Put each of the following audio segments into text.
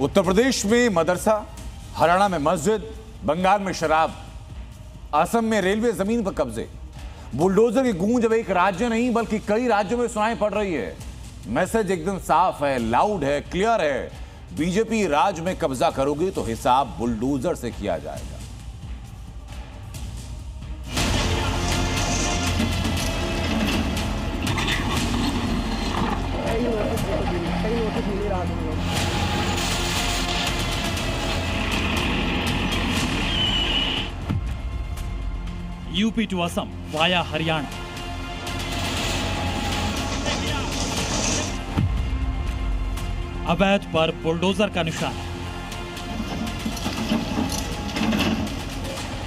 उत्तर प्रदेश में मदरसा, हरियाणा में मस्जिद, बंगाल में शराब, असम में रेलवे जमीन पर कब्जे। बुलडोजर की गूंज अब एक राज्य नहीं बल्कि कई राज्यों में सुनाई पड़ रही है। मैसेज एकदम साफ है, लाउड है, क्लियर है। बीजेपी राज में कब्जा करोगे तो हिसाब बुलडोजर से किया जाएगा। UP to Assam via Haryana. अवैध पर बुलडोजर का निशान।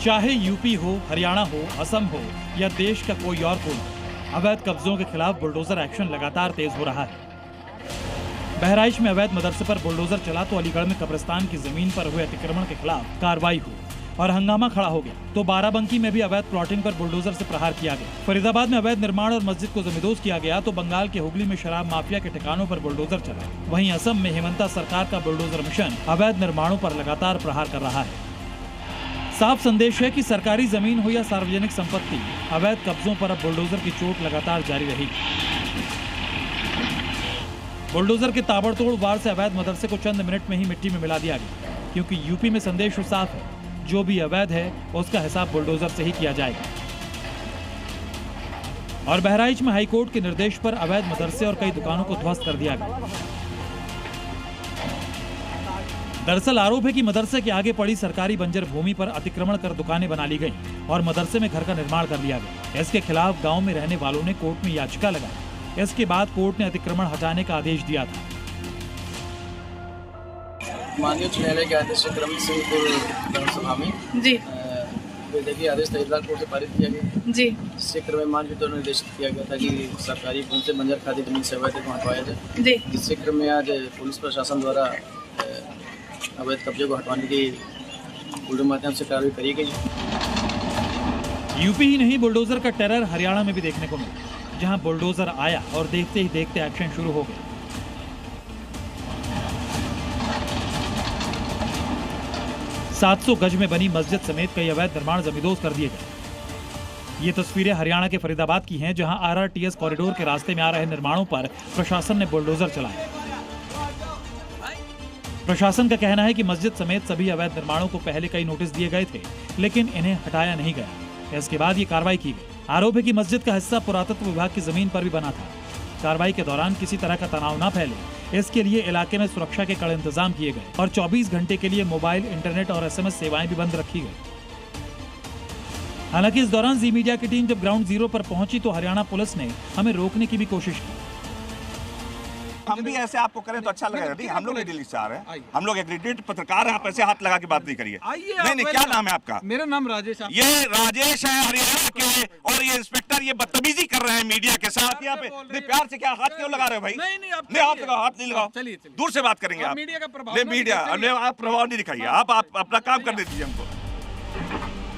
चाहे यूपी हो, हरियाणा हो, असम हो या देश का कोई और कोना, अवैध कब्जों के खिलाफ बुलडोजर एक्शन लगातार तेज हो रहा है। बहराइच में अवैध मदरसे पर बुलडोजर चला तो अलीगढ़ में कब्रिस्तान की जमीन पर हुए अतिक्रमण के खिलाफ कार्रवाई हुई और हंगामा खड़ा हो गया। तो बाराबंकी में भी अवैध प्लॉटिंग पर बुलडोजर से प्रहार किया गया। फरीदाबाद में अवैध निर्माण और मस्जिद को जमींदोज किया गया तो बंगाल के हुगली में शराब माफिया के ठिकानों पर बुलडोजर चला। वहीं असम में हिमंता सरकार का बुलडोजर मिशन अवैध निर्माणों पर लगातार प्रहार कर रहा है। साफ संदेश है कि सरकारी जमीन हो या सार्वजनिक संपत्ति, अवैध कब्जों पर अब बुलडोजर की चोट लगातार जारी रहेगी। बुलडोजर के ताबड़तोड़ वार से अवैध मदरसे को चंद मिनट में ही मिट्टी में मिला दिया गया, क्योंकि यूपी में संदेश साफ है, जो भी अवैध है उसका हिसाब बुलडोजर से ही किया जाएगा। और बहराइच में हाईकोर्ट के निर्देश पर अवैध मदरसे और कई दुकानों को ध्वस्त कर दिया गया। दरअसल आरोप है कि मदरसे के आगे पड़ी सरकारी बंजर भूमि पर अतिक्रमण कर दुकानें बना ली गईं और मदरसे में घर का निर्माण कर लिया गया। इसके खिलाफ गांव में रहने वालों ने कोर्ट में याचिका लगाई। इसके बाद कोर्ट ने अतिक्रमण हटाने का आदेश दिया था। माननीय उच्च न्यायालय के आदेश से क्रम सिंहपुर विधानसभा में जी देखिए आदेश तहसीलदार कोर्ट से पारित किया गया जी। इससे क्रम मान के तौर पर निर्देशित किया गया था कि सरकारी भूमि से बंजर खादी जमीन से अवैध को हटवाया जाए जी। जिससे क्रम में आज पुलिस प्रशासन द्वारा अवैध कब्जे को हटवाने की पूरे माध्यम से कार्रवाई करी गई। यूपी ही नहीं, बुलडोजर का टेरर हरियाणा में भी देखने को मिला, जहां बुलडोजर आया और देखते ही देखते एक्शन शुरू हो गया। 700 गज में बनी मस्जिद समेत कई अवैध निर्माण जमींदोज कर दिए गए। ये तस्वीरें हरियाणा के फरीदाबाद की हैं, जहां आरआरटीएस कॉरिडोर के रास्ते में आ रहे निर्माणों पर प्रशासन ने बुलडोजर चलाया। प्रशासन का कहना है कि मस्जिद समेत सभी अवैध निर्माणों को पहले कई नोटिस दिए गए थे, लेकिन इन्हें हटाया नहीं गया। इसके बाद ये कार्रवाई की गई। आरोप है कि मस्जिद का हिस्सा पुरातत्व विभाग की जमीन पर भी बना था। कार्रवाई के दौरान किसी तरह का तनाव न फैले, इसके लिए इलाके में सुरक्षा के कड़े इंतजाम किए गए और 24 घंटे के लिए मोबाइल, इंटरनेट और एसएमएस सेवाएं भी बंद रखी गई। हालांकि इस दौरान जी मीडिया की टीम जब ग्राउंड जीरो पर पहुंची तो हरियाणा पुलिस ने हमें रोकने की भी कोशिश की। हम भी ऐसे आपको करें तो अच्छा लगेगा। नहीं, हम लोग दिल्ली से आ रहे हैं, हम लोग एक्रेडिटेड पत्रकार हैं। आप ऐसे हाथ लगा के बात नहीं करिए। नहीं, क्या नाम है आपका? मेरा नाम राजेश। ये राजेश है हरियाणा के, और ये इंस्पेक्टर ये बदतमीजी कर रहे हैं मीडिया के साथ। यहाँ पे प्यार से क्या हाथ क्यों लगा रहे हो भाई? नहीं, आप लगाओ, हाथ नहीं लगाओ। चलिए दूर से बात करेंगे आप। मीडिया का प्रभाव, मीडिया आप प्रभाव नहीं दिखाइए। आप अपना काम कर दीजिए हमको।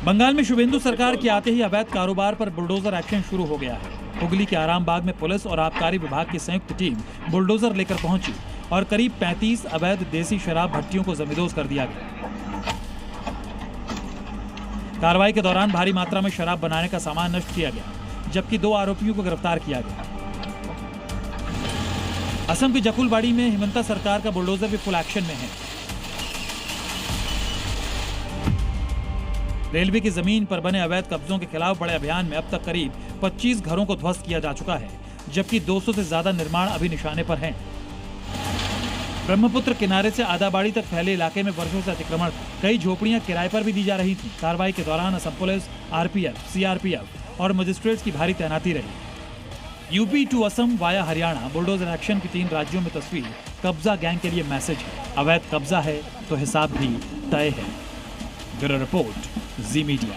बंगाल में शुभेंदु सरकार के आते ही अवैध कारोबार पर बुलडोजर एक्शन शुरू हो गया है। हुगली के आरामबाग में पुलिस और आबकारी विभाग की संयुक्त टीम बुलडोजर लेकर पहुंची और करीब 35 अवैध देसी शराब भट्टियों को जमींदोज कर दिया गया। कार्रवाई के दौरान भारी मात्रा में शराब बनाने का सामान नष्ट किया गया, जबकि 2 आरोपियों को गिरफ्तार किया गया। असम की जकुलबाड़ी में हिमंता सरकार का बुलडोजर भी फुल एक्शन में है। रेलवे की जमीन पर बने अवैध कब्जों के खिलाफ बड़े अभियान में अब तक करीब 25 घरों को ध्वस्त किया जा चुका है, जबकि 200 से ज्यादा निर्माण अभी निशाने पर हैं। ब्रह्मपुत्र किनारे से आदाबाड़ी तक फैले इलाके में वर्षों से अतिक्रमण था। कई झोपड़ियां किराए पर भी दी जा रही थी। कार्रवाई के दौरान असम पुलिस, आरपीएफ, सीआरपीएफ और मजिस्ट्रेट्स की भारी तैनाती रही। UP to Assam via Haryana bulldozer action की 3 राज्यों में तस्वीर कब्जा गैंग के लिए मैसेज है। अवैध कब्जा है तो हिसाब भी तय है। ब्यूरो रिपोर्ट, जी मीडिया।